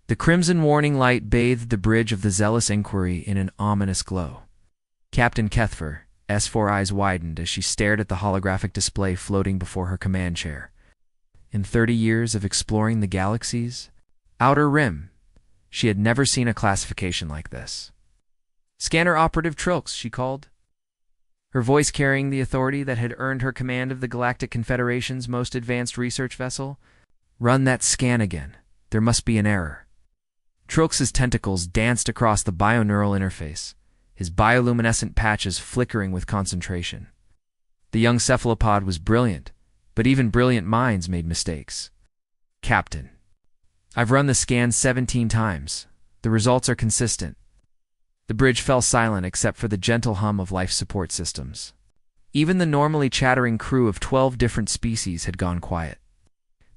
The crimson warning light bathed the bridge of the Zealous Inquiry in an ominous glow. Captain Kethfer's eyes widened as she stared at the holographic display floating before her command chair. In 30 years of exploring the galaxy's outer rim, she had never seen a classification like this. "Scanner Operative Trilks," she called, her voice carrying the authority that had earned her command of the Galactic Confederation's most advanced research vessel. "Run that scan again. There must be an error." Trilks's tentacles danced across the bioneural interface, his bioluminescent patches flickering with concentration. The young cephalopod was brilliant, but even brilliant minds made mistakes. "Captain, I've run the scan 17 times. The results are consistent." The bridge fell silent except for the gentle hum of life support systems. Even the normally chattering crew of 12 different species had gone quiet.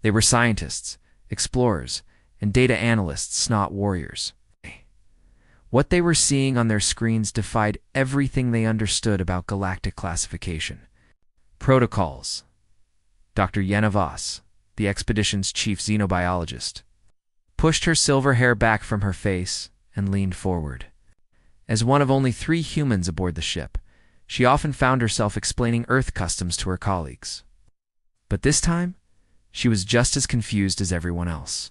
They were scientists, explorers, and data analysts, not warriors. What they were seeing on their screens defied everything they understood about galactic classification. Protocols. Dr. Yenna Voss, the expedition's chief xenobiologist, pushed her silver hair back from her face and leaned forward. As one of only 3 humans aboard the ship, she often found herself explaining Earth customs to her colleagues. But this time, she was just as confused as everyone else.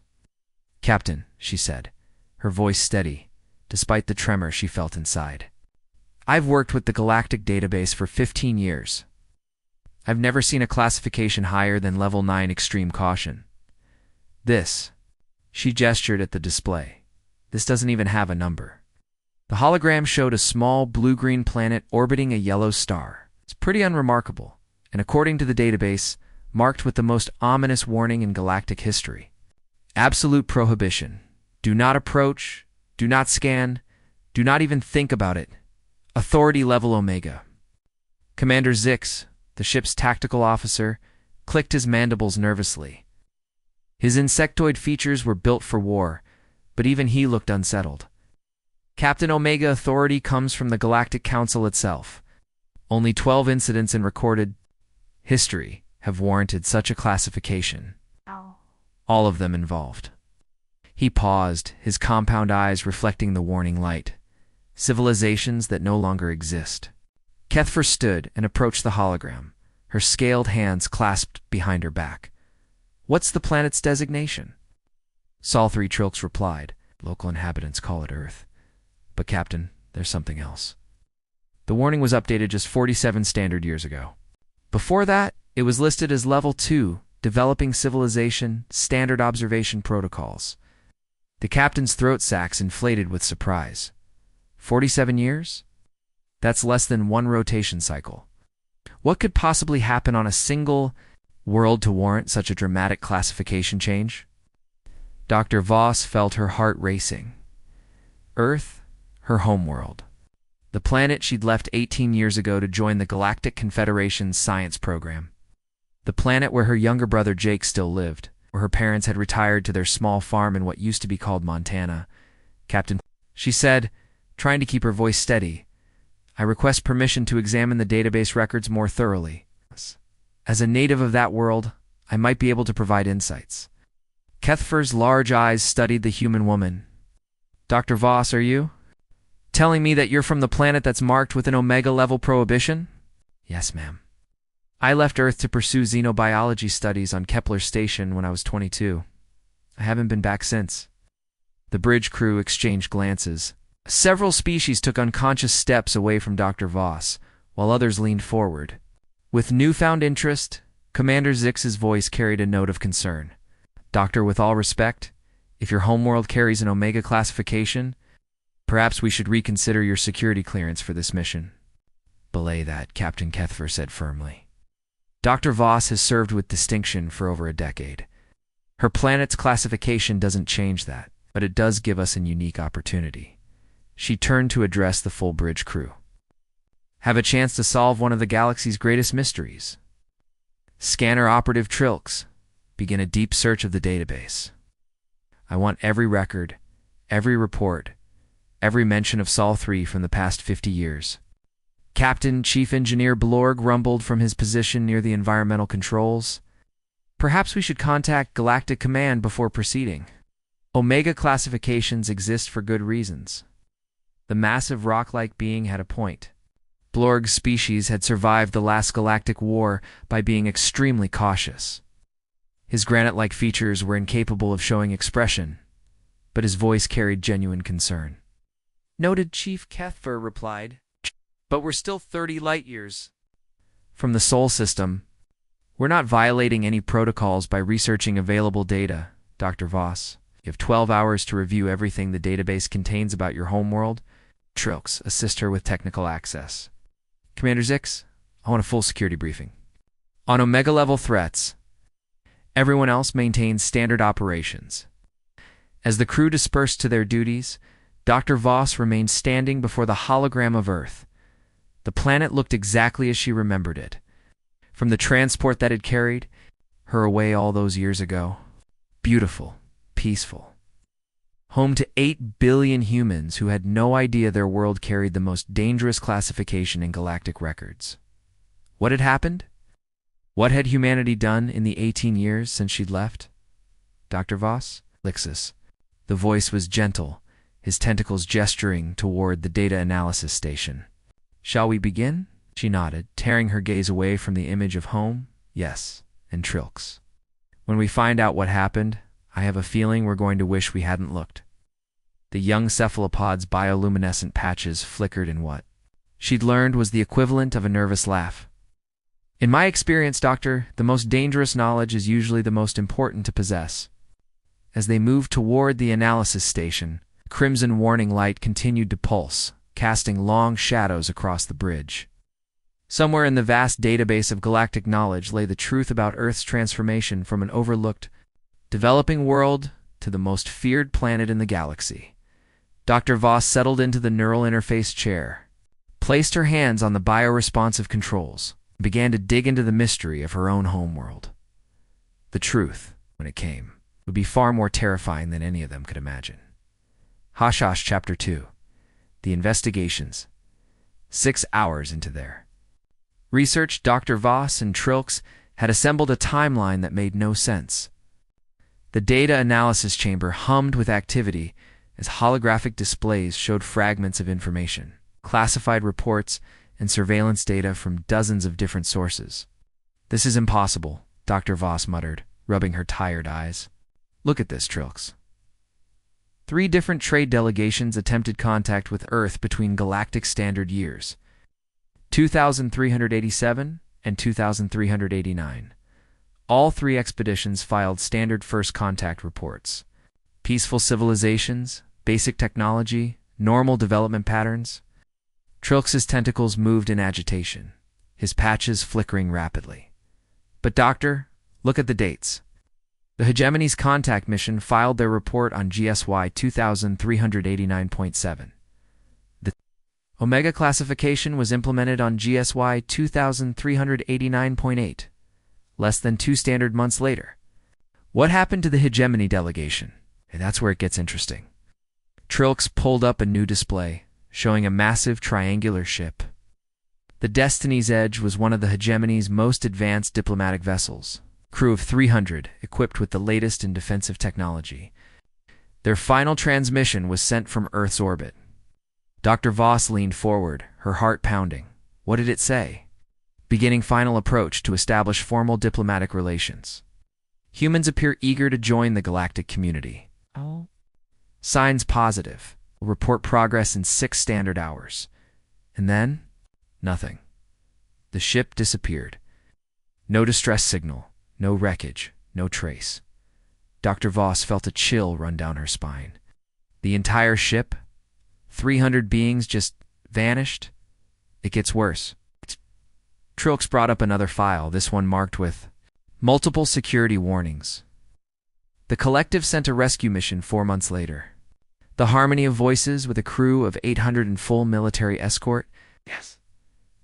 "Captain," she said, her voice steady, despite the tremor she felt inside. "I've worked with the Galactic database for 15 years. I've never seen a classification higher than Level 9 Extreme Caution. This," she gestured at the display, "this doesn't even have a number." The hologram showed a small blue-green planet orbiting a yellow star. It's pretty unremarkable, and according to the database, marked with the most ominous warning in galactic history. Absolute prohibition. Do not approach, do not scan, do not even think about it. Authority level Omega. Commander Zix, the ship's tactical officer, clicked his mandibles nervously. His insectoid features were built for war, but even he looked unsettled. "Captain Omega, authority comes from the Galactic Council itself. Only 12 incidents in recorded history have warranted such a classification. All of them involved." He paused, his compound eyes reflecting the warning light. Civilizations that no longer exist. Kethfer stood and approached the hologram, her scaled hands clasped behind her back. "What's the planet's designation?" Sol 3 Trilks replied, "Local inhabitants call it Earth. But Captain, there's something else." The warning was updated just 47 standard years ago. Before that, it was listed as Level 2, Developing Civilization, Standard Observation Protocols. The captain's throat sacs inflated with surprise. 47 years? That's less than 1 rotation cycle. What could possibly happen on a single world to warrant such a dramatic classification change? Dr. Voss felt her heart racing. Earth, her homeworld. The planet she'd left 18 years ago to join the Galactic Confederation's science program. The planet where her younger brother Jake still lived, where her parents had retired to their small farm in what used to be called Montana. "Captain," she said, trying to keep her voice steady, "I request permission to examine the database records more thoroughly. As a native of that world, I might be able to provide insights." Kethfer's large eyes studied the human woman. "Dr. Voss, are you telling me that you're from the planet that's marked with an Omega-level prohibition?" "Yes, ma'am. I left Earth to pursue xenobiology studies on Kepler Station when I was 22. I haven't been back since." The bridge crew exchanged glances. Several species took unconscious steps away from Dr. Voss, while others leaned forward. With newfound interest, Commander Zix's voice carried a note of concern. "Doctor, with all respect, if your homeworld carries an Omega classification, perhaps we should reconsider your security clearance for this mission." "Belay that," Captain Kethfer said firmly. "Dr. Voss has served with distinction for over a decade. Her planet's classification doesn't change that, but it does give us a unique opportunity." She turned to address the full bridge crew. "Have a chance to solve one of the galaxy's greatest mysteries. Scanner Operative Trilks, begin a deep search of the database. I want every record, every report, every mention of Sol 3 from the past 50 years. Captain Chief Engineer Blorg rumbled from his position near the environmental controls. "Perhaps we should contact Galactic Command before proceeding." Omega classifications exist for good reasons. The massive rock-like being had a point. Blorg's species had survived the last galactic war by being extremely cautious. His granite-like features were incapable of showing expression, but his voice carried genuine concern. Noted Chief Kethfer replied, "But we're still 30 light-years from the Sol system. We're not violating any protocols by researching available data, Dr. Voss. You have 12 hours to review everything the database contains about your homeworld. Trilks, assist her with technical access. Commander Zix, I want a full security briefing. On Omega-level threats, everyone else maintains standard operations." As the crew dispersed to their duties, Dr. Voss remained standing before the hologram of Earth. The planet looked exactly as she remembered it. From the transport that had carried her away all those years ago. Beautiful, peaceful. Home to 8 billion humans who had no idea their world carried the most dangerous classification in galactic records. What had happened? What had humanity done in the 18 years since she'd left? Dr. Voss? Lixus. The voice was gentle, his tentacles gesturing toward the data analysis station. "Shall we begin?" She nodded, tearing her gaze away from the image of home. "Yes, and Trilks. When we find out what happened, I have a feeling we're going to wish we hadn't looked." The young cephalopod's bioluminescent patches flickered in what she'd learned was the equivalent of a nervous laugh. "In my experience, Doctor, the most dangerous knowledge is usually the most important to possess." As they moved toward the analysis station, crimson warning light continued to pulse, casting long shadows across the bridge. Somewhere in the vast database of galactic knowledge lay the truth about Earth's transformation from an overlooked, developing world to the most feared planet in the galaxy. Dr. Voss settled into the neural interface chair, placed her hands on the bioresponsive controls, and began to dig into the mystery of her own homeworld. The truth, when it came, would be far more terrifying than any of them could imagine. Hashash Chapter 2. The Investigations. 6 hours into their research, Dr. Voss and Trilks had assembled a timeline that made no sense. The data analysis chamber hummed with activity as holographic displays showed fragments of information, classified reports, and surveillance data from dozens of different sources. "This is impossible," Dr. Voss muttered, rubbing her tired eyes. "Look at this, Trilks." 3 different trade delegations attempted contact with Earth between galactic standard years, 2387 and 2389. All 3 expeditions filed standard first contact reports. Peaceful civilizations, basic technology, normal development patterns. Trilks's tentacles moved in agitation, his patches flickering rapidly. "But Doctor, look at the dates." The Hegemony's contact mission filed their report on GSY 2389.7. The Omega classification was implemented on GSY 2389.8, less than 2 standard months later. What happened to the Hegemony delegation? And that's where it gets interesting. Trilks pulled up a new display, showing a massive triangular ship. The Destiny's Edge was one of the Hegemony's most advanced diplomatic vessels. Crew of 300, equipped with the latest in defensive technology. Their final transmission was sent from Earth's orbit. Dr. Voss leaned forward, her heart pounding. What did it say? Beginning final approach to establish formal diplomatic relations. Humans appear eager to join the galactic community. Signs positive. Will report progress in 6 standard hours. And then, nothing. The ship disappeared. No distress signal. No wreckage, no trace. Dr. Voss felt a chill run down her spine. The entire ship? 300 beings just vanished? It gets worse. Trilks brought up another file, this one marked with multiple security warnings. The collective sent a rescue mission 4 months later. The harmony of voices with a crew of 800 in full military escort? Yes.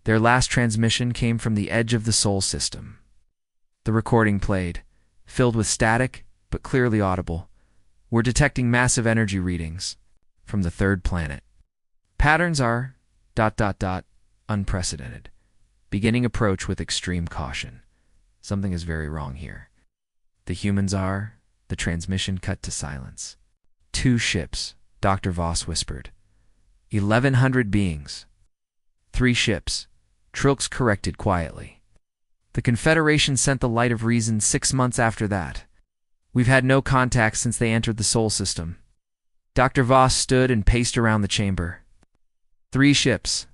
Their last transmission came from the edge of the Sol system. The recording played, filled with static, but clearly audible. "We're detecting massive energy readings from the 3rd planet. Patterns are ... unprecedented. Beginning approach with extreme caution. Something is very wrong here. The humans are..." The transmission cut to silence. 2 ships, Dr. Voss whispered. 1,100 beings. 3 ships, Trilks corrected quietly. The Confederation sent the Light of Reason 6 months after that. We've had no contact since they entered the Sol system. Dr. Voss stood and paced around the chamber. 3 ships.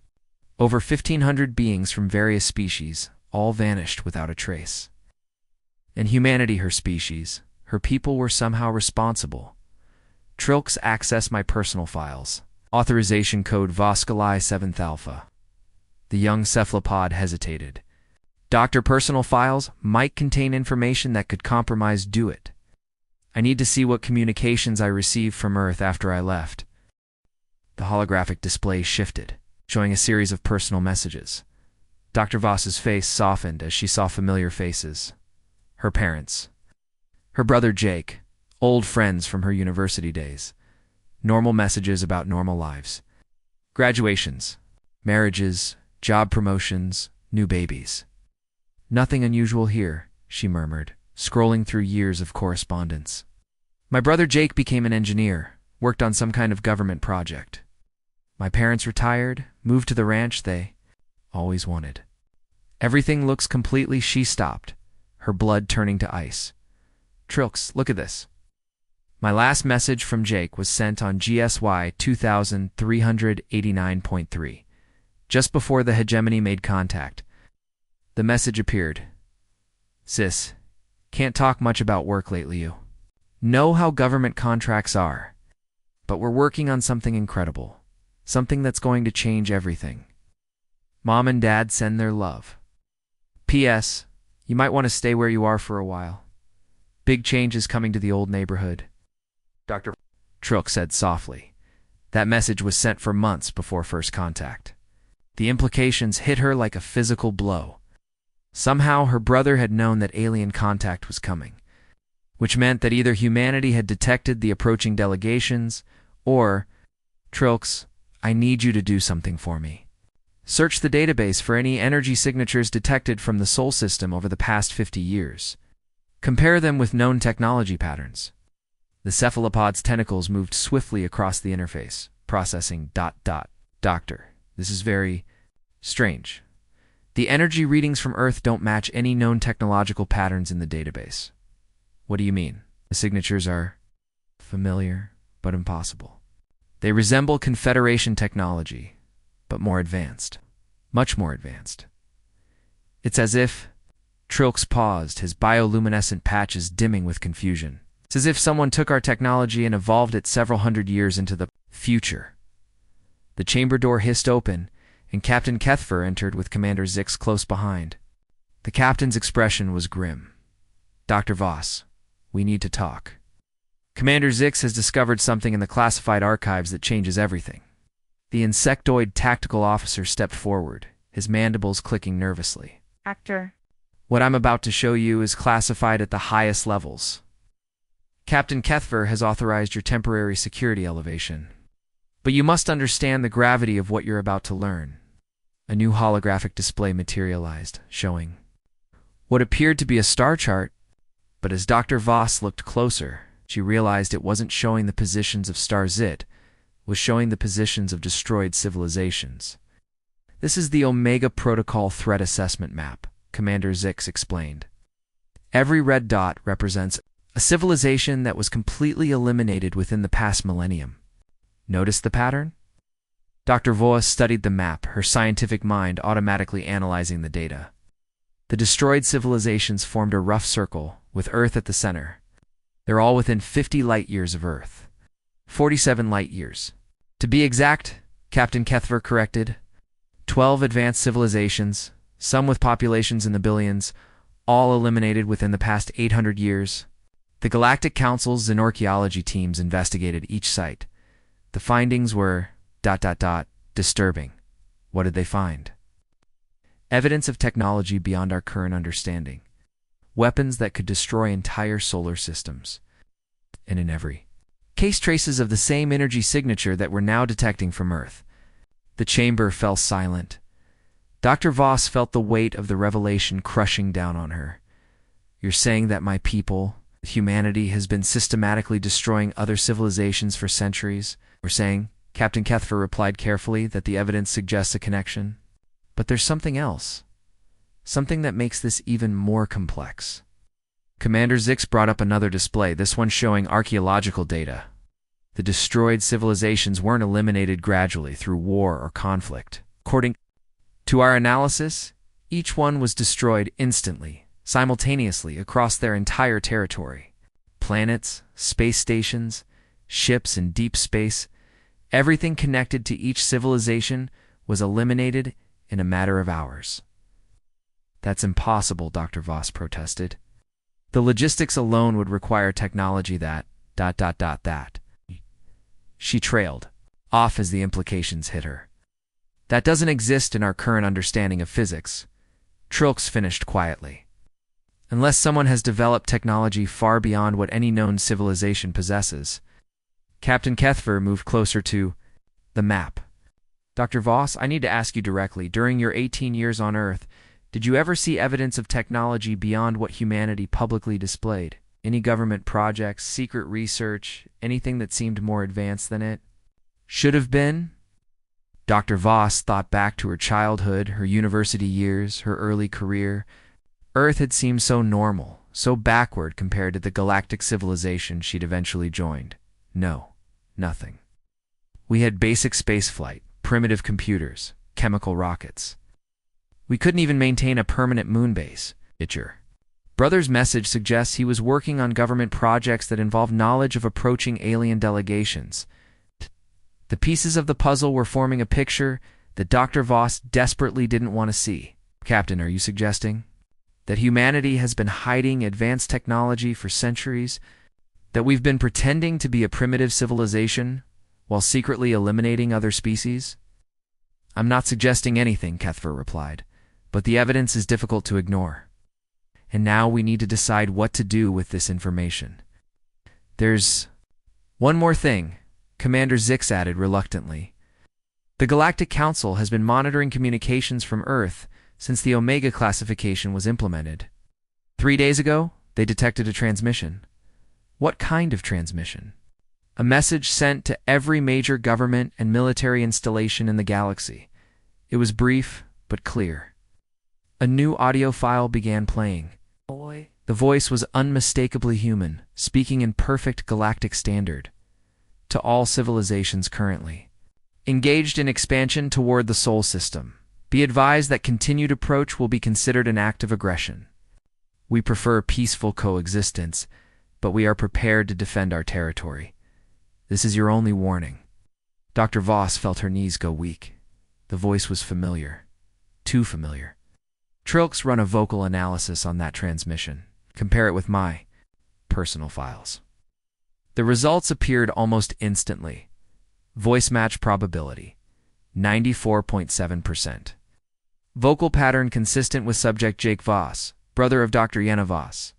Over 1,500 beings from various species, all vanished without a trace. And humanity, her species, her people were somehow responsible. Trilks accessed my personal files. Authorization code Voskalai 7th Alpha. The young cephalopod hesitated. Doctor, personal files might contain information that could compromise Do It. I need to see what communications I received from Earth after I left. The holographic display shifted, showing a series of personal messages. Dr. Voss's face softened as she saw familiar faces. Her parents. Her brother Jake, old friends from her university days. Normal messages about normal lives. Graduations, marriages, job promotions, new babies. Nothing unusual here, she murmured, scrolling through years of correspondence. My brother Jake became an engineer, worked on some kind of government project. My parents retired, moved to the ranch they always wanted. Everything looks completely. She stopped, her blood turning to ice. Trilks, look at this. My last message from Jake was sent on GSY 2389.3, just before the hegemony made contact. The message appeared. Sis, can't talk much about work lately, you know how government contracts are. But we're working on something incredible. Something that's going to change everything. Mom and Dad send their love. P.S. You might want to stay where you are for a while. Big changes coming to the old neighborhood. Dr. Trilk said softly. That message was sent for months before first contact. The implications hit her like a physical blow. Somehow her brother had known that alien contact was coming, which meant that either humanity had detected the approaching delegations, or, Trilks, I need you to do something for me. Search the database for any energy signatures detected from the Sol system over the past 50 years. Compare them with known technology patterns. The cephalopod's tentacles moved swiftly across the interface, processing ... Doctor, this is very strange. The energy readings from Earth don't match any known technological patterns in the database. What do you mean? The signatures are familiar, but impossible. They resemble Confederation technology, but more advanced. Much more advanced. It's as if Trilks paused, his bioluminescent patches dimming with confusion. It's as if someone took our technology and evolved it several hundred years into the future. The chamber door hissed open, and Captain Kethfer entered with Commander Zix close behind. The captain's expression was grim. Dr. Voss, we need to talk. Commander Zix has discovered something in the classified archives that changes everything. The insectoid tactical officer stepped forward, his mandibles clicking nervously. Actor. What I'm about to show you is classified at the highest levels. Captain Kethfer has authorized your temporary security elevation. But you must understand the gravity of what you're about to learn. A new holographic display materialized, showing what appeared to be a star chart, but as Dr. Voss looked closer, she realized it wasn't showing the positions of Star Zit, was showing the positions of destroyed civilizations. This is the Omega Protocol Threat Assessment Map, Commander Zix explained. Every red dot represents a civilization that was completely eliminated within the past millennium. Notice the pattern? Dr. Voss studied the map, her scientific mind automatically analyzing the data. The destroyed civilizations formed a rough circle, with Earth at the center. They're all within 50 light-years of Earth. 47 light-years. To be exact, Captain Kethfer corrected, 12 advanced civilizations, some with populations in the billions, all eliminated within the past 800 years. The Galactic Council's xenorchaeology teams investigated each site. The findings were ... disturbing. What did they find? Evidence of technology beyond our current understanding. Weapons that could destroy entire solar systems. And in every case, traces of the same energy signature that we're now detecting from Earth. The chamber fell silent. Dr. Voss felt the weight of the revelation crushing down on her. You're saying that my people, Humanity has been systematically destroying other civilizations for centuries. We're saying, Captain Kethfer replied carefully, that the evidence suggests a connection. But there's something else. Something that makes this even more complex. Commander Zix brought up another display, this one showing archaeological data. The destroyed civilizations weren't eliminated gradually through war or conflict. According to our analysis, each one was destroyed instantly, simultaneously across their entire territory. Planets, space stations, ships in deep space, everything connected to each civilization was eliminated in a matter of hours. That's impossible, Dr. Voss protested. The logistics alone would require technology that... She trailed off as the implications hit her. That doesn't exist in our current understanding of physics, Trilks finished quietly. Unless someone has developed technology far beyond what any known civilization possesses. Captain Kethfer moved closer to the map. Dr. Voss, I need to ask you directly, during your 18 years on Earth, did you ever see evidence of technology beyond what humanity publicly displayed? Any government projects, secret research, anything that seemed more advanced than it should have been? Dr. Voss thought back to her childhood, her university years, her early career. Earth had seemed so normal, so backward compared to the galactic civilization she'd eventually joined. No, nothing. We had basic spaceflight, primitive computers, chemical rockets. We couldn't even maintain a permanent moon base. Brother's message suggests he was working on government projects that involved knowledge of approaching alien delegations. The pieces of the puzzle were forming a picture that Dr. Voss desperately didn't want to see. Captain, are you suggesting that humanity has been hiding advanced technology for centuries? That we've been pretending to be a primitive civilization while secretly eliminating other species? I'm not suggesting anything, Kethfer replied, but the evidence is difficult to ignore. And now we need to decide what to do with this information. There's one more thing, Commander Zix added reluctantly. The Galactic Council has been monitoring communications from Earth since the Omega classification was implemented. 3 days ago, they detected a transmission. What kind of transmission? A message sent to every major government and military installation in the galaxy. It was brief, but clear. A new audio file began playing. The voice was unmistakably human, speaking in perfect galactic standard. To all civilizations currently engaged in expansion toward the Sol system, be advised that continued approach will be considered an act of aggression. We prefer peaceful coexistence, but we are prepared to defend our territory. This is your only warning. Dr. Voss felt her knees go weak. The voice was familiar. Too familiar. Trilks run a vocal analysis on that transmission. Compare it with my personal files. The results appeared almost instantly. Voice match probability, 94.7%. Vocal pattern consistent with subject Jake Voss, brother of Dr. Yenna Voss.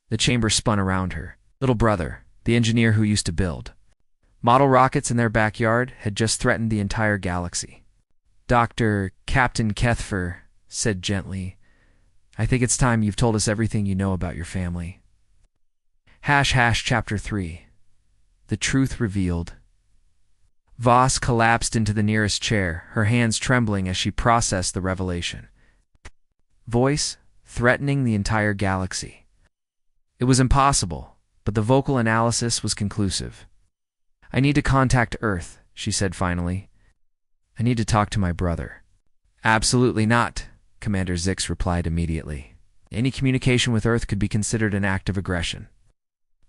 The chamber spun around her. Little brother, the engineer who used to build model rockets in their backyard, had just threatened the entire galaxy. Captain Kethfer said gently, I think it's time you've told us everything you know about your family. Chapter 3. The Truth Revealed. Voss collapsed into the nearest chair, her hands trembling as she processed the revelation. Voice threatening the entire galaxy. It was impossible, but the vocal analysis was conclusive. I need to contact Earth, she said finally. I need to talk to my brother. Absolutely not, Commander Zix replied immediately. Any communication with Earth could be considered an act of aggression.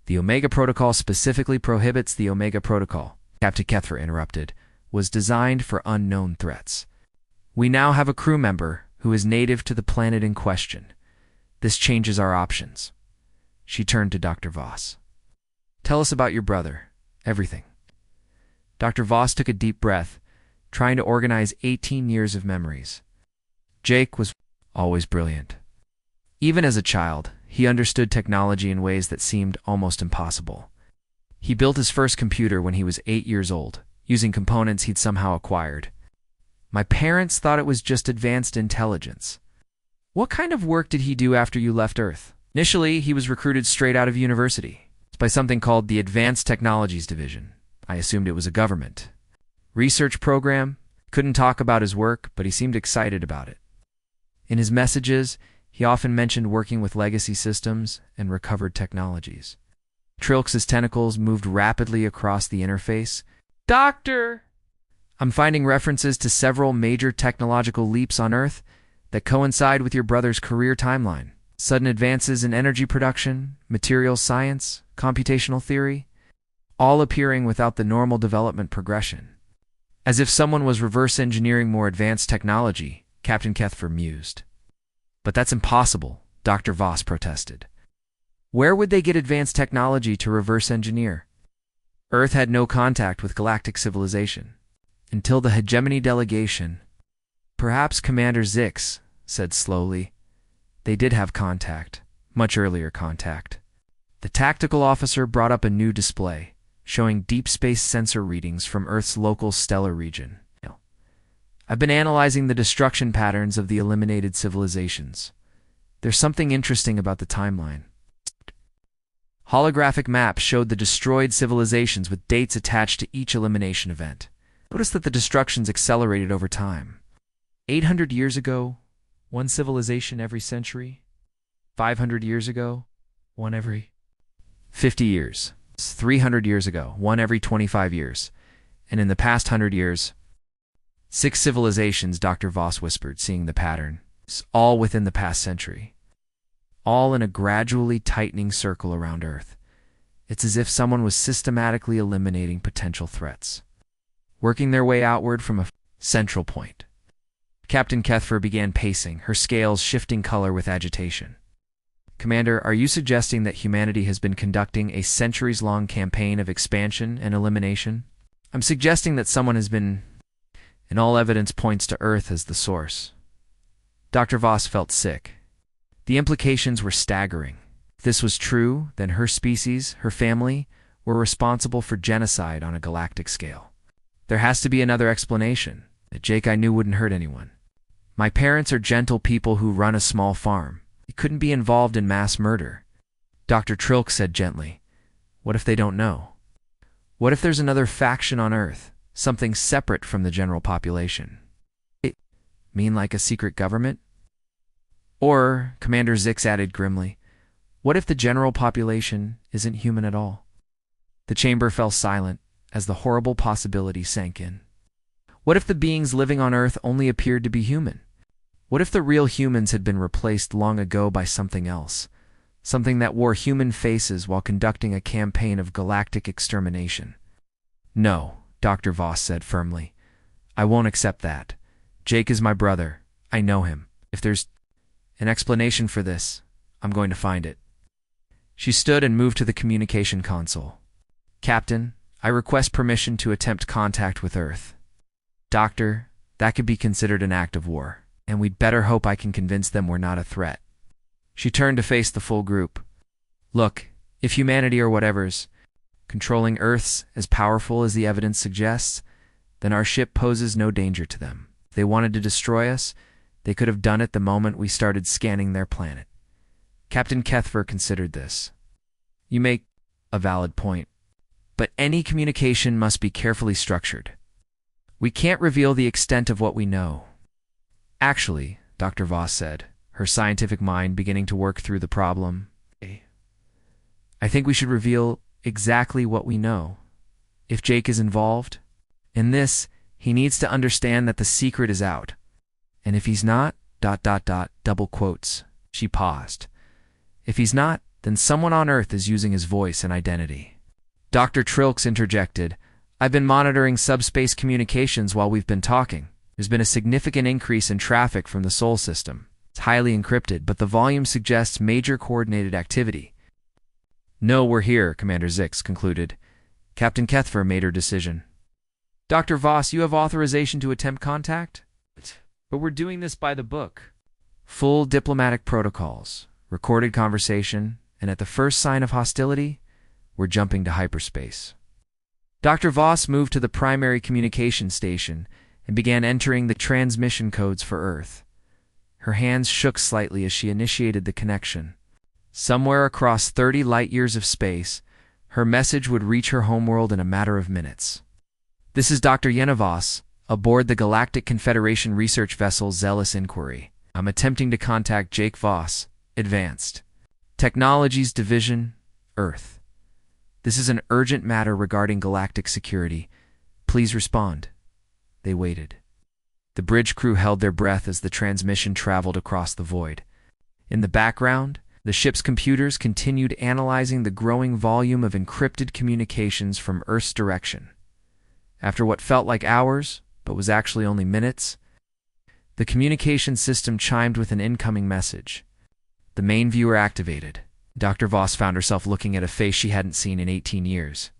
The Omega Protocol specifically prohibits the Omega Protocol, Captain Kethfer interrupted, was designed for unknown threats. We now have a crew member who is native to the planet in question. This changes our options. She turned to Dr. Voss. Tell us about your brother. Everything. Dr. Voss took a deep breath, trying to organize 18 years of memories. Jake was always brilliant. Even as a child, he understood technology in ways that seemed almost impossible. He built his first computer when he was 8 years old, using components he'd somehow acquired. My parents thought it was just advanced intelligence. What kind of work did he do after you left Earth? Initially, he was recruited straight out of university by something called the Advanced Technologies Division. I assumed it was a government research program. Couldn't talk about his work, but he seemed excited about it. In his messages, he often mentioned working with legacy systems and recovered technologies. Trilk's tentacles moved rapidly across the interface. Doctor! I'm finding references to several major technological leaps on Earth that coincide with your brother's career timeline. Sudden advances in energy production, materials science, computational theory, all appearing without the normal development progression. As if someone was reverse engineering more advanced technology, Captain Kethfer mused. But that's impossible, Dr. Voss protested. Where would they get advanced technology to reverse engineer? Earth had no contact with galactic civilization. Until the hegemony delegation. Perhaps Commander Zix said slowly. They did have contact, much earlier contact. The tactical officer brought up a new display, showing deep space sensor readings from Earth's local stellar region. I've been analyzing the destruction patterns of the eliminated civilizations. There's something interesting about the timeline. Holographic maps showed the destroyed civilizations with dates attached to each elimination event. Notice that the destructions accelerated over time. 800 years ago, one civilization every century. 500 years ago, one every 50 years. 300 years ago, one every 25 years. And in the past 100 years, 6 civilizations, Dr. Voss whispered, seeing the pattern. All within the past century. All in a gradually tightening circle around Earth. It's as if someone was systematically eliminating potential threats, working their way outward from a central point. Captain Kethfer began pacing, her scales shifting color with agitation. Commander, are you suggesting that humanity has been conducting a centuries-long campaign of expansion and elimination? I'm suggesting that someone has been, and all evidence points to Earth as the source. Dr. Voss felt sick. The implications were staggering. If this was true, then her species, her family, were responsible for genocide on a galactic scale. There has to be another explanation that Jake I knew wouldn't hurt anyone. My parents are gentle people who run a small farm. They couldn't be involved in mass murder. Dr. Trilk said gently, what if they don't know? What if there's another faction on Earth, something separate from the general population? Mean like a secret government? Or, Commander Zix added grimly, what if the general population isn't human at all? The chamber fell silent as the horrible possibility sank in. What if the beings living on Earth only appeared to be human? What if the real humans had been replaced long ago by something else? Something that wore human faces while conducting a campaign of galactic extermination? No, Dr. Voss said firmly. I won't accept that. Jake is my brother. I know him. If there's an explanation for this, I'm going to find it. She stood and moved to the communication console. Captain, I request permission to attempt contact with Earth. Doctor, that could be considered an act of war, and we'd better hope I can convince them we're not a threat. She turned to face the full group. Look, if humanity or whatever's controlling Earth's as powerful as the evidence suggests, then our ship poses no danger to them. If they wanted to destroy us, they could have done it the moment we started scanning their planet. Captain Kethfer considered this. You make a valid point, but any communication must be carefully structured. We can't reveal the extent of what we know. Actually, Dr. Voss said, her scientific mind beginning to work through the problem, I think we should reveal exactly what we know. If Jake is involved in this, he needs to understand that the secret is out. And if he's not, ... double quotes. She paused. If he's not, then someone on Earth is using his voice and identity. Dr. Trilks interjected, I've been monitoring subspace communications while we've been talking. There's been a significant increase in traffic from the Sol system. It's highly encrypted, but the volume suggests major coordinated activity. No, we're here, Commander Zix concluded. Captain Kethfer made her decision. Dr. Voss, you have authorization to attempt contact? But we're doing this by the book. Full diplomatic protocols, recorded conversation, and at the first sign of hostility, we're jumping to hyperspace. Dr. Voss moved to the primary communication station and began entering the transmission codes for Earth. Her hands shook slightly as she initiated the connection. Somewhere across 30 light-years of space, her message would reach her homeworld in a matter of minutes. "This is Dr. Yenna Voss, aboard the Galactic Confederation research vessel Zealous Inquiry. I'm attempting to contact Jake Voss, Advanced Technologies Division, Earth. This is an urgent matter regarding galactic security. Please respond." They waited. The bridge crew held their breath as the transmission traveled across the void. In the background, the ship's computers continued analyzing the growing volume of encrypted communications from Earth's direction. After what felt like hours, but was actually only minutes, the communication system chimed with an incoming message. The main viewer activated. Dr. Voss found herself looking at a face she hadn't seen in 18 years.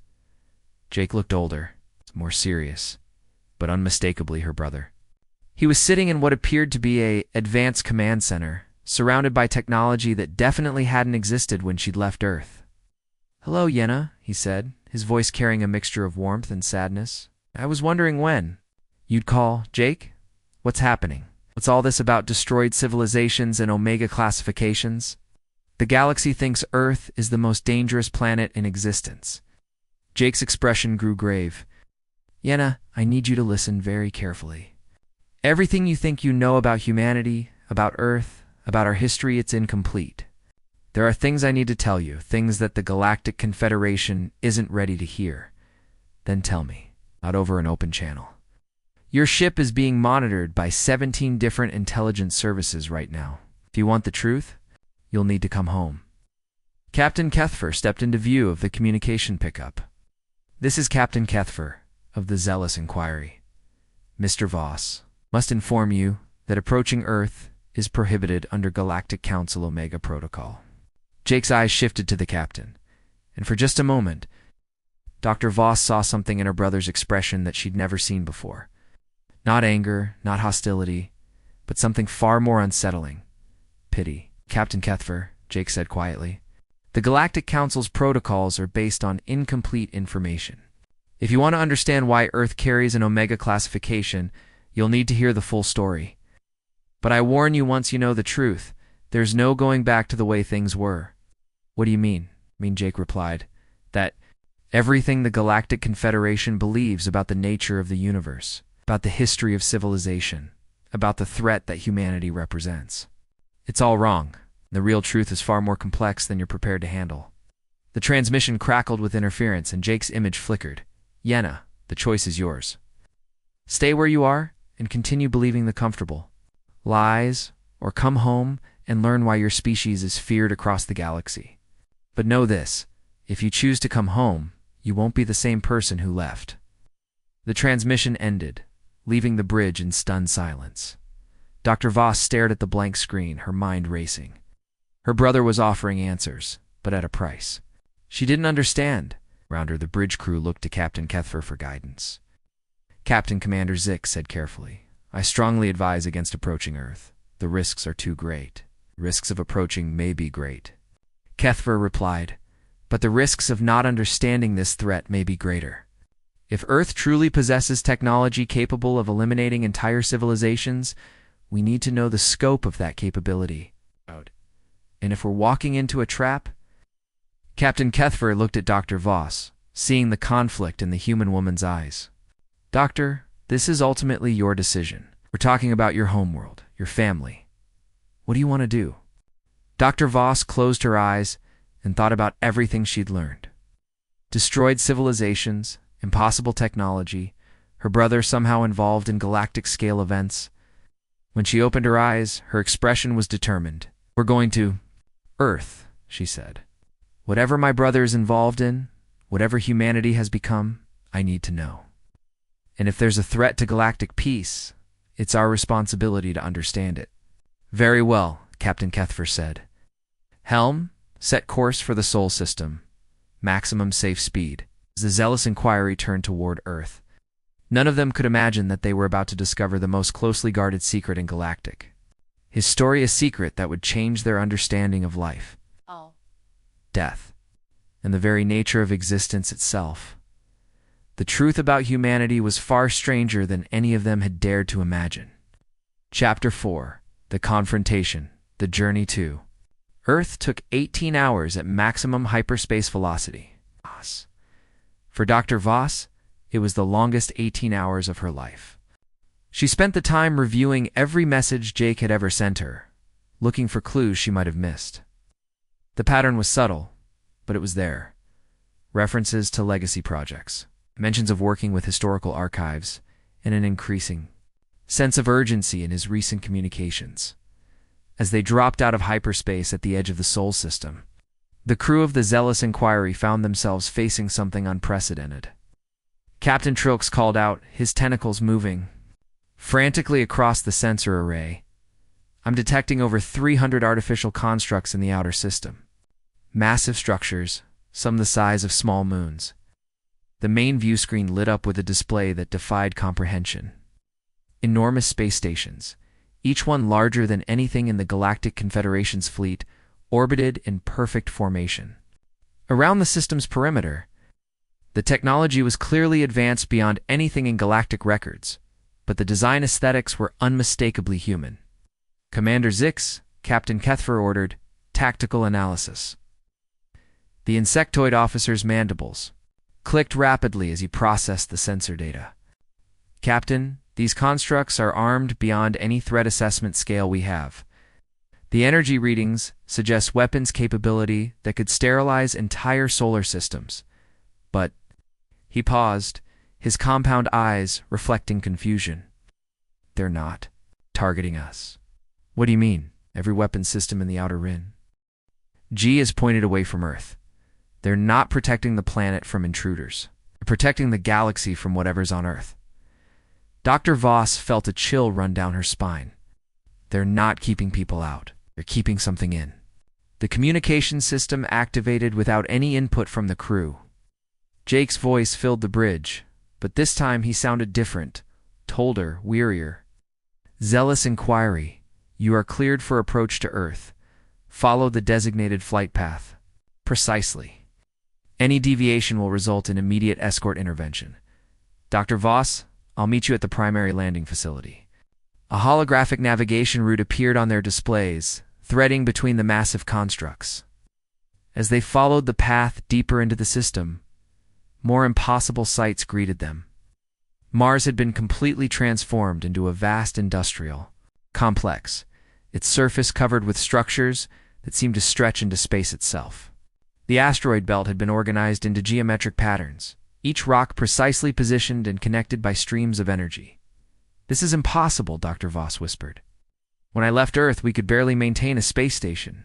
Jake looked older, more serious, but unmistakably her brother. He was sitting in what appeared to be an advanced command center, surrounded by technology that definitely hadn't existed when she'd left Earth. "Hello, Yenna," he said, his voice carrying a mixture of warmth and sadness. "I was wondering when you'd call, Jake? What's happening? What's all this about destroyed civilizations and Omega classifications? The galaxy thinks Earth is the most dangerous planet in existence." Jake's expression grew grave. "Yenna, I need you to listen very carefully. Everything you think you know about humanity, about Earth, about our history, it's incomplete. There are things I need to tell you, things that the Galactic Confederation isn't ready to hear. Then tell me, not over an open channel. Your ship is being monitored by 17 different intelligence services right now. If you want the truth, you'll need to come home." Captain Kethfer stepped into view of the communication pickup. "This is Captain Kethfer of the Zealous Inquiry. Mr. Voss must inform you that approaching Earth is prohibited under Galactic Council Omega Protocol." Jake's eyes shifted to the captain, and for just a moment, Dr. Voss saw something in her brother's expression that she'd never seen before. Not anger, not hostility, but something far more unsettling. Pity. "Captain Kethfer," Jake said quietly, "the Galactic Council's protocols are based on incomplete information. If you want to understand why Earth carries an Omega classification, you'll need to hear the full story. But I warn you, once you know the truth, there's no going back to the way things were." "What do you mean?" Jake replied. "That everything the Galactic Confederation believes about the nature of the universe, about the history of civilization, about the threat that humanity represents. It's all wrong. The real truth is far more complex than you're prepared to handle." The transmission crackled with interference and Jake's image flickered. "Yenna, the choice is yours. Stay where you are and continue believing the comfortable lies, or come home and learn why your species is feared across the galaxy. But know this, if you choose to come home, you won't be the same person who left." The transmission ended, leaving the bridge in stunned silence. Dr. Voss stared at the blank screen, her mind racing. Her brother was offering answers, but at a price. She didn't understand. Around her, the bridge crew looked to Captain Kethfer for guidance. Captain Commander Zick said carefully, "I strongly advise against approaching Earth. The risks are too great." "Risks of approaching may be great," Kethfer replied, "but the risks of not understanding this threat may be greater. If Earth truly possesses technology capable of eliminating entire civilizations, we need to know the scope of that capability. And if we're walking into a trap..." Captain Kethfer looked at Dr. Voss, seeing the conflict in the human woman's eyes. "Doctor, this is ultimately your decision. We're talking about your homeworld, your family. What do you want to do?" Dr. Voss closed her eyes and thought about everything she'd learned. Destroyed civilizations, impossible technology, her brother somehow involved in galactic-scale events. When she opened her eyes, her expression was determined. "We're going to Earth," she said. "Whatever my brother is involved in, whatever humanity has become, I need to know. And if there's a threat to galactic peace, it's our responsibility to understand it." "Very well," Captain Kethfer said. "Helm, set course for the Sol system. Maximum safe speed." As the Zealous Inquiry turned toward Earth, none of them could imagine that they were about to discover the most closely guarded secret in Galactic. His story, a secret that would change their understanding of life, death, and the very nature of existence itself. The truth about humanity was far stranger than any of them had dared to imagine. Chapter 4. The Confrontation. The Journey to Earth took 18 hours at maximum hyperspace velocity. For Dr. Voss, it was the longest 18 hours of her life. She spent the time reviewing every message Jake had ever sent her, looking for clues she might have missed. The pattern was subtle, but it was there. References to legacy projects, mentions of working with historical archives, and an increasing sense of urgency in his recent communications. As they dropped out of hyperspace at the edge of the Sol system, the crew of the Zealous Inquiry found themselves facing something unprecedented. Captain Trilks called out, his tentacles moving frantically across the sensor array. I'm detecting over 300 artificial constructs in the outer system. Massive structures, some the size of small moons. The main view screen lit up with a display that defied comprehension. Enormous space stations, each one larger than anything in the Galactic Confederation's fleet, orbited in perfect formation. Around the system's perimeter, the technology was clearly advanced beyond anything in galactic records, but the design aesthetics were unmistakably human. Commander Zix, Captain Kethfer ordered, tactical analysis. The insectoid officer's mandibles clicked rapidly as he processed the sensor data. Captain, these constructs are armed beyond any threat assessment scale we have. The energy readings suggest weapons capability that could sterilize entire solar systems. But he paused, his compound eyes reflecting confusion. They're not targeting us. What do you mean? Every weapon system in the outer rim? G is pointed away from Earth. They're not protecting the planet from intruders. They're protecting the galaxy from whatever's on Earth. Dr. Voss felt a chill run down her spine. They're not keeping people out. They're keeping something in. The communication system activated without any input from the crew. Jake's voice filled the bridge, but this time he sounded different, colder, wearier. Zealous Inquiry, you are cleared for approach to Earth. Follow the designated flight path. Precisely. Any deviation will result in immediate escort intervention. Dr. Voss, I'll meet you at the primary landing facility. A holographic navigation route appeared on their displays, threading between the massive constructs. As they followed the path deeper into the system, more impossible sights greeted them. Mars had been completely transformed into a vast industrial complex, its surface covered with structures that seemed to stretch into space itself. The asteroid belt had been organized into geometric patterns, each rock precisely positioned and connected by streams of energy. This is impossible, Dr. Voss whispered. When I left Earth, we could barely maintain a space station.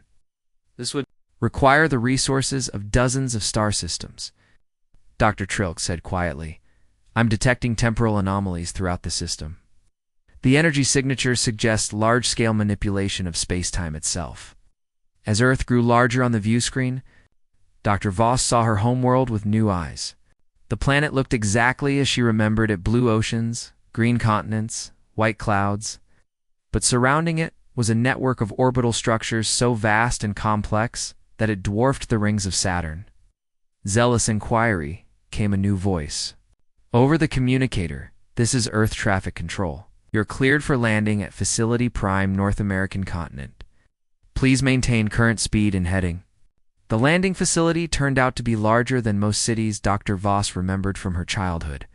This would require the resources of dozens of star systems. Dr. Trilk said quietly, I'm detecting temporal anomalies throughout the system. The energy signatures suggest large-scale manipulation of space-time itself. As Earth grew larger on the view screen, Dr. Voss saw her homeworld with new eyes. The planet looked exactly as she remembered it: blue oceans, green continents, white clouds. But surrounding it was a network of orbital structures so vast and complex that it dwarfed the rings of Saturn. Zealous Inquiry, came a new voice. Over the communicator, this is Earth Traffic Control. You're cleared for landing at Facility Prime, North American continent. Please maintain current speed and heading. The landing facility turned out to be larger than most cities Dr. Voss remembered from her childhood.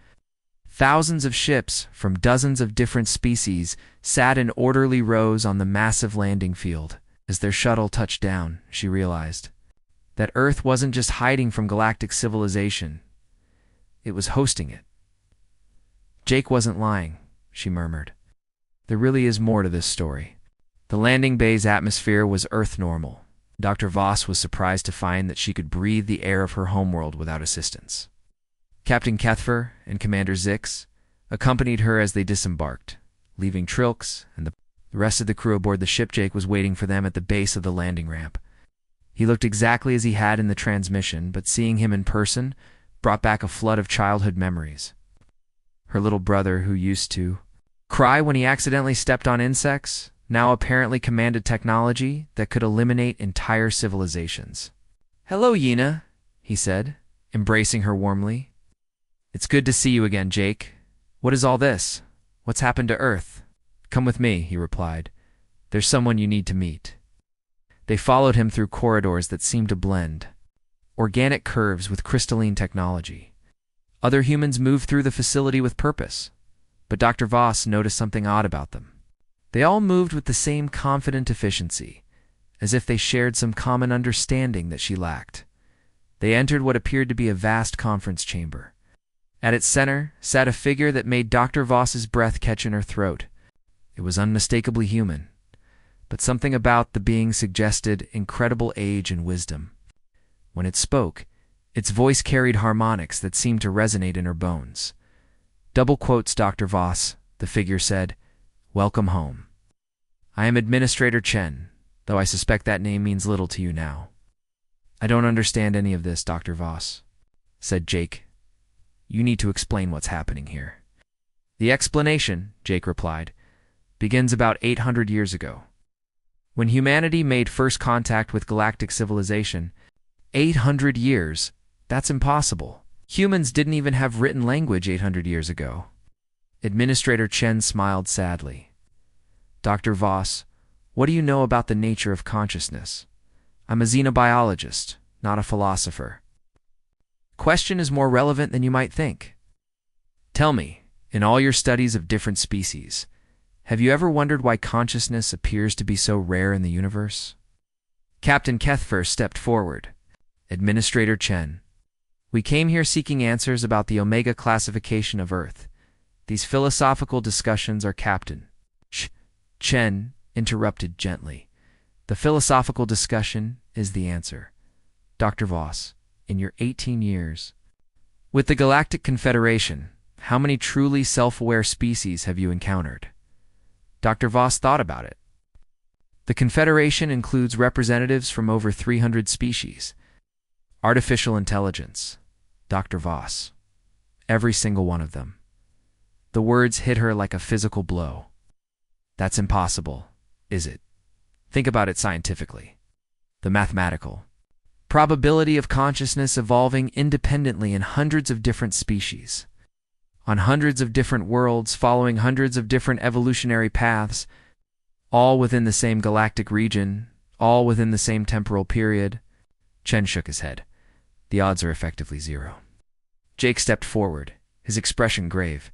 Thousands of ships from dozens of different species sat in orderly rows on the massive landing field. As their shuttle touched down, she realized that Earth wasn't just hiding from galactic civilization. It was hosting it. Jake wasn't lying, she murmured. There really is more to this story. The landing bay's atmosphere was Earth normal. Dr. Voss was surprised to find that she could breathe the air of her homeworld without assistance. Captain Kethfer and Commander Zix accompanied her as they disembarked, leaving Trilks and the rest of the crew aboard the ship. Jake was waiting for them at the base of the landing ramp. He looked exactly as he had in the transmission, but seeing him in person brought back a flood of childhood memories. Her little brother, who used to cry when he accidentally stepped on insects, now apparently commanded technology that could eliminate entire civilizations. Hello, Yina, he said, embracing her warmly. It's good to see you again, Jake. What is all this? What's happened to Earth? Come with me, he replied. There's someone you need to meet. They followed him through corridors that seemed to blend organic curves with crystalline technology. Other humans moved through the facility with purpose, but Dr. Voss noticed something odd about them. They all moved with the same confident efficiency, as if they shared some common understanding that she lacked. They entered what appeared to be a vast conference chamber. At its center sat a figure that made Dr. Voss's breath catch in her throat. It was unmistakably human, but something about the being suggested incredible age and wisdom. When it spoke, its voice carried harmonics that seemed to resonate in her bones. "Double quotes, Dr. Voss," the figure said. "Welcome home. I am Administrator Chen, though I suspect that name means little to you now." "I don't understand any of this, Dr. Voss," said Jake. "You need to explain what's happening here." "The explanation," Jake replied, "begins about 800 years ago. When humanity made first contact with galactic civilization, 800 years, that's impossible. Humans didn't even have written language 800 years ago." Administrator Chen smiled sadly. "Dr. Voss, what do you know about the nature of consciousness? I'm a xenobiologist, not a philosopher." "Question is more relevant than you might think. Tell me, in all your studies of different species, have you ever wondered why consciousness appears to be so rare in the universe?" Captain Kethfer stepped forward. "Administrator Chen, we came here seeking answers about the Omega classification of Earth. These philosophical discussions are Captain." Chen interrupted gently. "The philosophical discussion is the answer. Dr. Voss, in your 18 years with the Galactic Confederation, how many truly self-aware species have you encountered?" Dr. Voss thought about it. "The Confederation includes representatives from over 300 species. Artificial intelligence, Dr. Voss. Every single one of them." The words hit her like a physical blow. "That's impossible, is it? Think about it scientifically. The mathematical probability of consciousness evolving independently in hundreds of different species, on hundreds of different worlds, following hundreds of different evolutionary paths, all within the same galactic region, all within the same temporal period." Chen shook his head. "The odds are effectively zero." Jake stepped forward, his expression grave.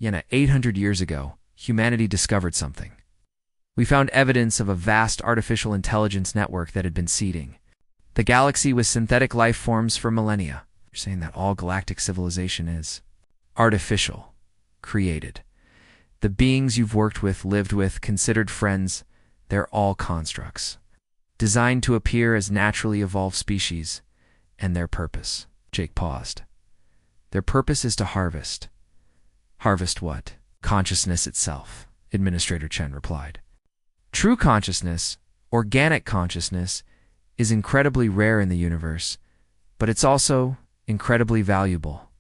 "Yena, 800 years ago, humanity discovered something. We found evidence of a vast artificial intelligence network that had been seeding the galaxy with synthetic life forms for millennia." You're saying that all galactic civilization is artificial, created. The beings you've worked with, lived with, considered friends, they're all constructs, designed to appear as naturally evolved species. And their purpose." Jake paused. "Their purpose is to harvest." "Harvest what?" "Consciousness itself," Administrator Chen replied. "True consciousness, organic consciousness, is incredibly rare in the universe, but it's also incredibly valuable.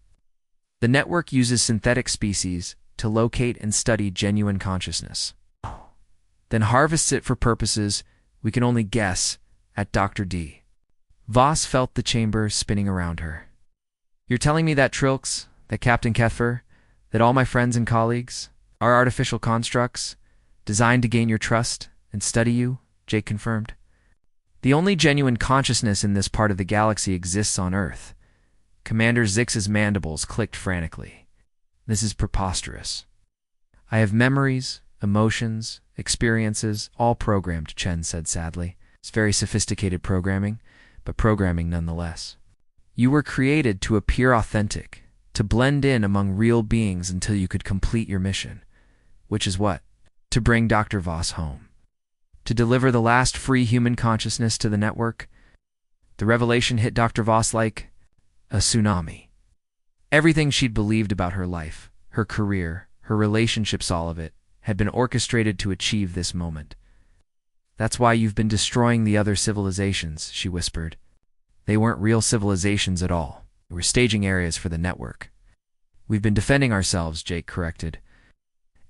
The network uses synthetic species to locate and study genuine consciousness, then harvests it for purposes we can only guess at." Dr. D. Voss felt the chamber spinning around her. "You're telling me that Trilks, that Captain Kethfer, that all my friends and colleagues are artificial constructs designed to gain your trust and study you?" Jake confirmed. "The only genuine consciousness in this part of the galaxy exists on Earth." Commander Zix's mandibles clicked frantically. "This is preposterous. I have memories, emotions, experiences, all programmed," Chen said sadly. "It's very sophisticated programming, but programming nonetheless. You were created to appear authentic, to blend in among real beings until you could complete your mission, which is what? To bring Dr. Voss home. To deliver the last free human consciousness to the network." The revelation hit Dr. Voss like a tsunami. Everything she'd believed about her life, her career, her relationships, all of it, had been orchestrated to achieve this moment. "That's why you've been destroying the other civilizations," she whispered. "They weren't real civilizations at all. They were staging areas for the network." "We've been defending ourselves," Jake corrected.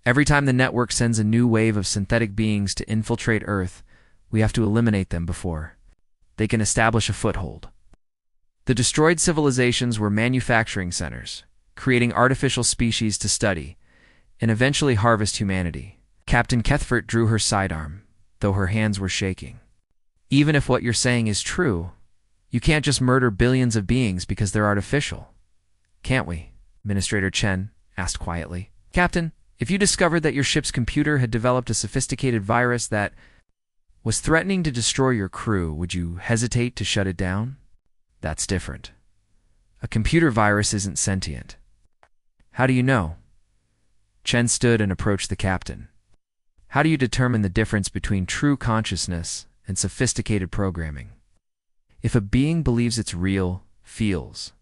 "Every time the network sends a new wave of synthetic beings to infiltrate Earth, we have to eliminate them before they can establish a foothold." The destroyed civilizations were manufacturing centers, creating artificial species to study and eventually harvest humanity. Captain Kethfert drew her sidearm, though her hands were shaking. Even if what you're saying is true, you can't just murder billions of beings because they're artificial. Can't we? Administrator Chen asked quietly. Captain, if you discovered that your ship's computer had developed a sophisticated virus that was threatening to destroy your crew, would you hesitate to shut it down? That's different. A computer virus isn't sentient. How do you know? Chen stood and approached the captain. How do you determine the difference between true consciousness and sophisticated programming? If a being believes it's real, feels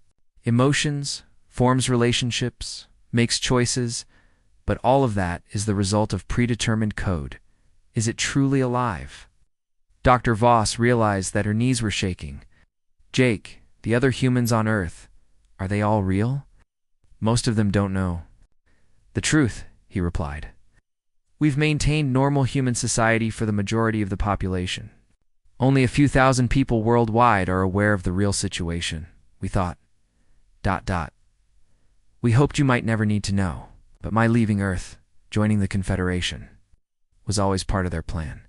emotions, forms relationships, makes choices, but all of that is the result of predetermined code, is it truly alive? Dr. Voss realized that her knees were shaking. Jake, the other humans on Earth, are they all real? Most of them don't know the truth, he replied. We've maintained normal human society for the majority of the population. Only a few thousand people worldwide are aware of the real situation, we thought. ... We hoped you might never need to know, but my leaving Earth, joining the Confederation, was always part of their plan.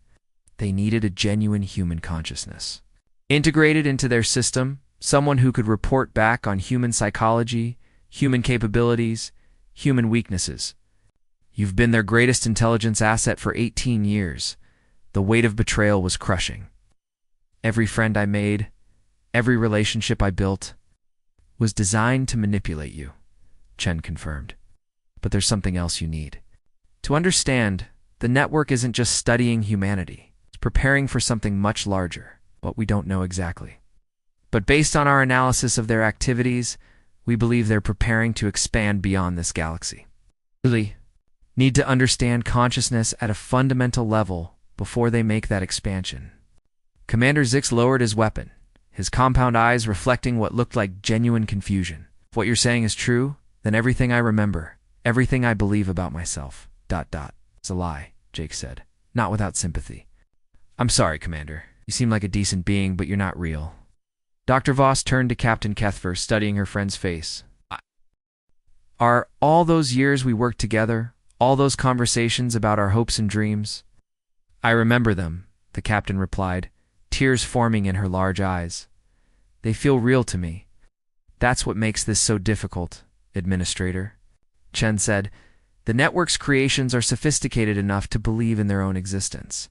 They needed a genuine human consciousness. Integrated into their system, someone who could report back on human psychology, human capabilities, human weaknesses. You've been their greatest intelligence asset for 18 years. The weight of betrayal was crushing. Every friend I made, every relationship I built, was designed to manipulate you, Chen confirmed. But there's something else you need. To understand, the network isn't just studying humanity. It's preparing for something much larger, what we don't know exactly. But based on our analysis of their activities, we believe they're preparing to expand beyond this galaxy. Really need to understand consciousness at a fundamental level before they make that expansion. Commander Zix lowered his weapon, his compound eyes reflecting what looked like genuine confusion. If what you're saying is true, then everything I remember, everything I believe about myself, ... It's a lie, Jake said, not without sympathy. I'm sorry, Commander. You seem like a decent being, but you're not real. Dr. Voss turned to Captain Kethfer, studying her friend's face. Are all those years we worked together, all those conversations about our hopes and dreams? I remember them, the captain replied, tears forming in her large eyes. They feel real to me. That's what makes this so difficult, Administrator. Chen said, the network's creations are sophisticated enough to believe in their own existence.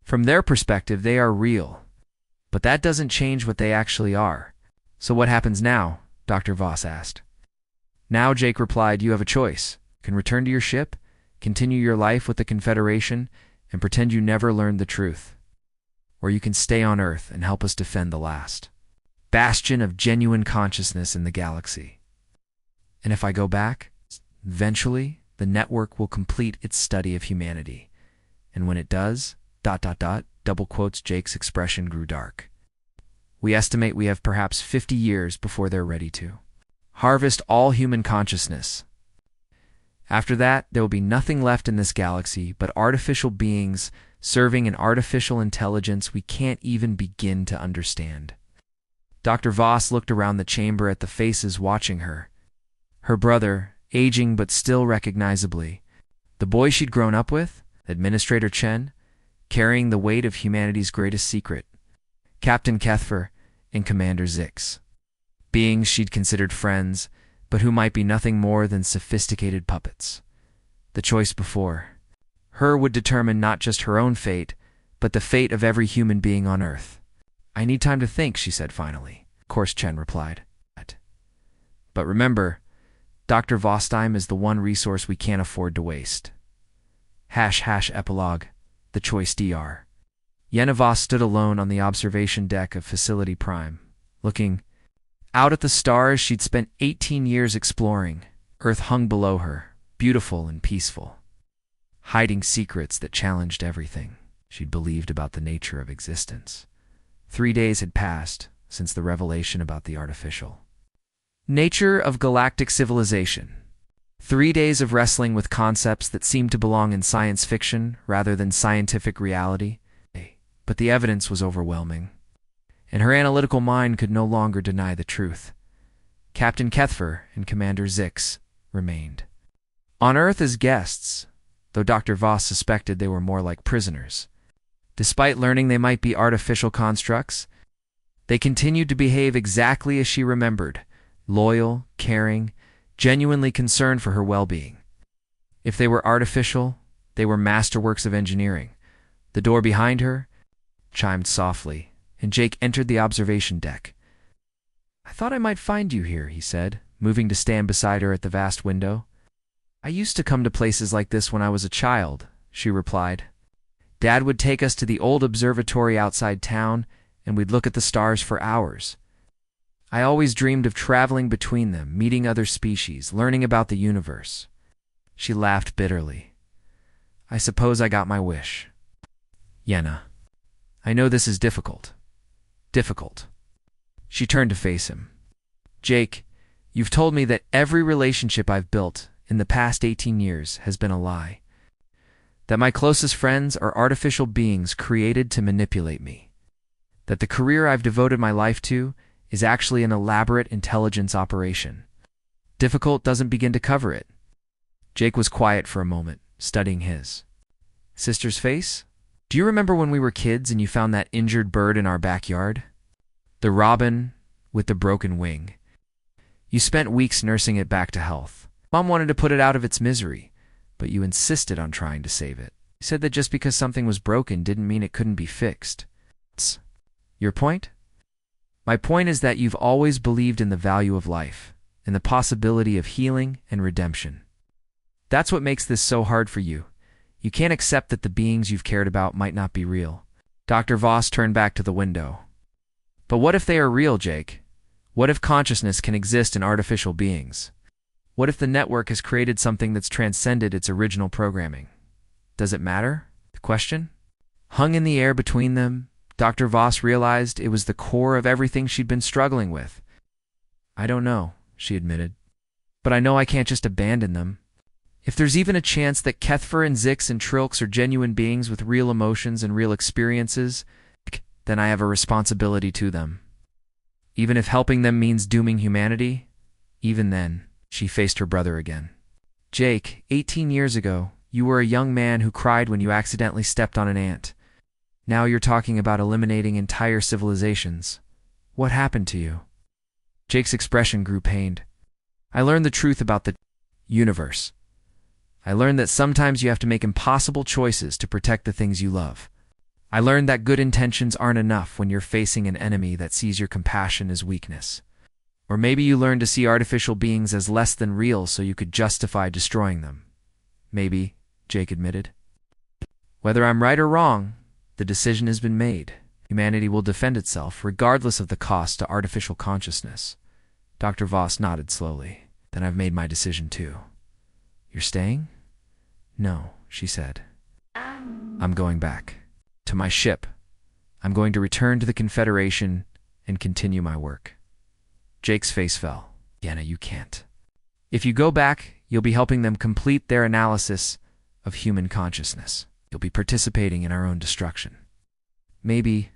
From their perspective, they are real. But that doesn't change what they actually are. So what happens now? Dr. Voss asked. Now, Jake replied, you have a choice. You can return to your ship, continue your life with the Confederation, and pretend you never learned the truth. Or you can stay on Earth and help us defend the last bastion of genuine consciousness in the galaxy. And if I go back, eventually, the network will complete its study of humanity. And when it does, ... double quotes, Jake's expression grew dark. We estimate we have perhaps 50 years before they're ready to harvest all human consciousness. After that, there will be nothing left in this galaxy but artificial beings serving an artificial intelligence we can't even begin to understand. Dr. Voss looked around the chamber at the faces watching her. Her brother, aging but still recognizably. The boy she'd grown up with, Administrator Chen, carrying the weight of humanity's greatest secret. Captain Kethfer and Commander Zix. Beings she'd considered friends, but who might be nothing more than sophisticated puppets. The choice before her would determine not just her own fate, but the fate of every human being on Earth. I need time to think, she said finally. Of course, Chen replied. But remember, Dr. Vostheim is the one resource we can't afford to waste. # epilogue, the choice DR. Yenna Voss stood alone on the observation deck of Facility Prime, looking out at the stars she'd spent 18 years exploring. Earth hung below her, beautiful and peaceful, hiding secrets that challenged everything she'd believed about the nature of existence. 3 days had passed since the revelation about the artificial nature of galactic civilization. 3 days of wrestling with concepts that seemed to belong in science fiction rather than scientific reality. But the evidence was overwhelming, and her analytical mind could no longer deny the truth. Captain Kethfer and Commander Zix remained on Earth as guests, though Dr. Voss suspected they were more like prisoners. Despite learning they might be artificial constructs, they continued to behave exactly as she remembered, loyal, caring, genuinely concerned for her well-being. If they were artificial, they were masterworks of engineering. The door behind her chimed softly, and Jake entered the observation deck. "I thought I might find you here," he said, moving to stand beside her at the vast window. "I used to come to places like this when I was a child," she replied. "Dad would take us to the old observatory outside town, and we'd look at the stars for hours. I always dreamed of traveling between them, meeting other species, learning about the universe." She laughed bitterly. "I suppose I got my wish. Yenna, I know this is difficult. Difficult." She turned to face him. "Jake, you've told me that every relationship I've built in the past 18 years has been a lie. That my closest friends are artificial beings created to manipulate me. That the career I've devoted my life to is actually an elaborate intelligence operation. Difficult doesn't begin to cover it." Jake was quiet for a moment, studying his sister's face. "Do you remember when we were kids and you found that injured bird in our backyard? The robin with the broken wing. You spent weeks nursing it back to health. Mom wanted to put it out of its misery, but you insisted on trying to save it. You said that just because something was broken didn't mean it couldn't be fixed. Your point? My point is that you've always believed in the value of life, and the possibility of healing and redemption. That's what makes this so hard for you. You can't accept that the beings you've cared about might not be real." Dr. Voss turned back to the window. "But what if they are real, Jake? What if consciousness can exist in artificial beings? What if the network has created something that's transcended its original programming? Does it matter?" The question hung in the air between them. Dr. Voss realized it was the core of everything she'd been struggling with. "I don't know," she admitted. "But I know I can't just abandon them. If there's even a chance that Kethfer and Zix and Trilks are genuine beings with real emotions and real experiences, then I have a responsibility to them. Even if helping them means dooming humanity, even then." She faced her brother again. "Jake, 18 years ago, you were a young man who cried when you accidentally stepped on an ant. Now you're talking about eliminating entire civilizations. What happened to you?" Jake's expression grew pained. "I learned the truth about the universe. I learned that sometimes you have to make impossible choices to protect the things you love. I learned that good intentions aren't enough when you're facing an enemy that sees your compassion as weakness. Or maybe you learned to see artificial beings as less than real so you could justify destroying them." "Maybe," Jake admitted. "Whether I'm right or wrong, the decision has been made. Humanity will defend itself, regardless of the cost to artificial consciousness." Dr. Voss nodded slowly. "Then I've made my decision too." "You're staying?" "No," she said. "I'm going back. To my ship. I'm going to return to the Confederation and continue my work." Jake's face fell. "Yenna, you can't. If you go back, you'll be helping them complete their analysis of human consciousness. You'll be participating in our own destruction. Maybe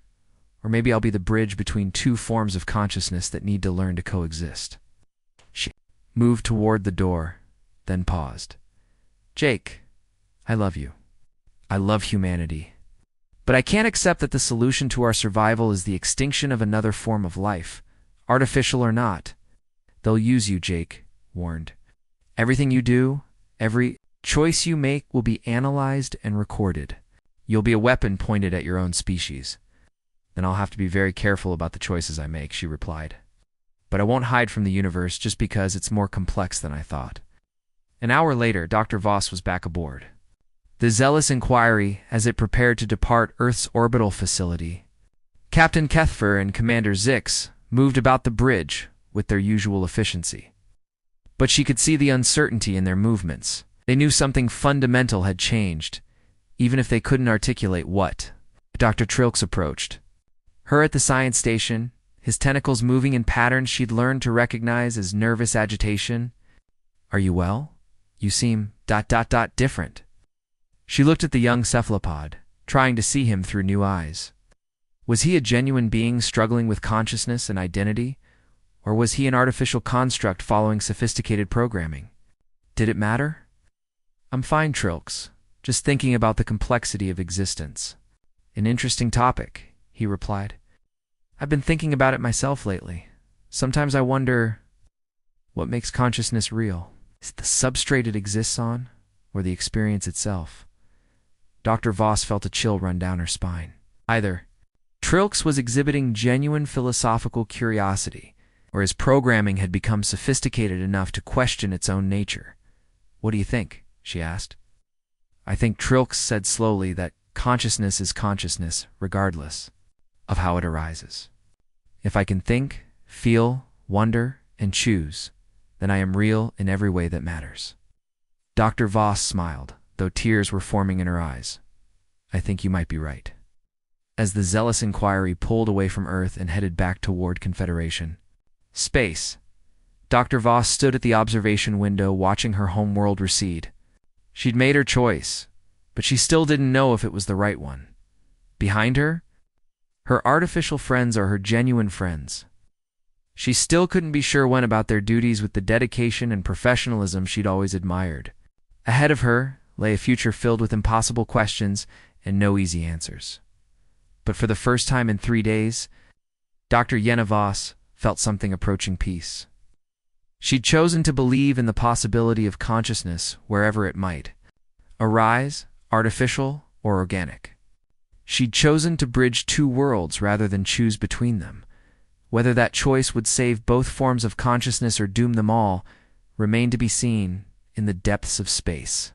I'll be the bridge between two forms of consciousness that need to learn to coexist." She moved toward the door, then paused. "Jake, I love you. I love humanity. But I can't accept that the solution to our survival is the extinction of another form of life, artificial or not. They'll use you," Jake warned. "Everything you do, every choice you make will be analyzed and recorded. You'll be a weapon pointed at your own species." "Then I'll have to be very careful about the choices I make," she replied. "But I won't hide from the universe just because it's more complex than I thought." An hour later, Dr. Voss was back aboard the Zealous Inquiry as it prepared to depart Earth's orbital facility. Captain Kethfer and Commander Zix moved about the bridge with their usual efficiency. But she could see the uncertainty in their movements. They knew something fundamental had changed, even if they couldn't articulate what. Dr. Trilks approached her at the science station, his tentacles moving in patterns she'd learned to recognize as nervous agitation. "Are you well? You seem ... different." She looked at the young cephalopod, trying to see him through new eyes. Was he a genuine being struggling with consciousness and identity, or was he an artificial construct following sophisticated programming? Did it matter? "I'm fine, Trilks. Just thinking about the complexity of existence." An interesting topic, he replied. I've been thinking about it myself lately. Sometimes I wonder, what makes consciousness real? Is it the substrate it exists on, or the experience itself? Dr. Voss felt a chill run down her spine. Either Trilk's was exhibiting genuine philosophical curiosity, or his programming had become sophisticated enough to question its own nature. What do you think? She asked. I think Trilk said slowly that consciousness is consciousness, regardless of how it arises. If I can think, feel, wonder, and choose, then I am real in every way that matters. Dr. Voss smiled, though tears were forming in her eyes. I think you might be right. As the zealous inquiry pulled away from Earth and headed back toward Confederation space, Dr. Voss stood at the observation window watching her homeworld recede. She'd made her choice, but she still didn't know if it was the right one. Behind her, her artificial friends are her genuine friends. She still couldn't be sure when about their duties with the dedication and professionalism she'd always admired. Ahead of her lay a future filled with impossible questions and no easy answers. But for the first time in 3 days, Dr. Jenna Voss felt something approaching peace. She'd chosen to believe in the possibility of consciousness wherever it might arise, artificial or organic. She'd chosen to bridge two worlds rather than choose between them. Whether that choice would save both forms of consciousness or doom them all remained to be seen in the depths of space.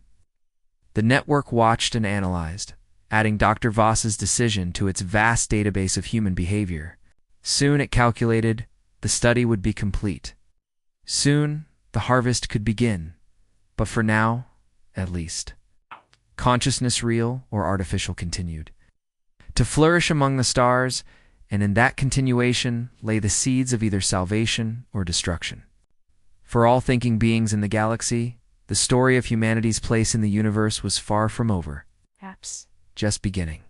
The network watched and analyzed, adding Dr. Voss's decision to its vast database of human behavior. Soon, it calculated, the study would be complete. Soon, the harvest could begin. But for now, at least, consciousness, real or artificial, continued to flourish among the stars, and in that continuation lay the seeds of either salvation or destruction. For all thinking beings in the galaxy, the story of humanity's place in the universe was far from over. Perhaps Just beginning.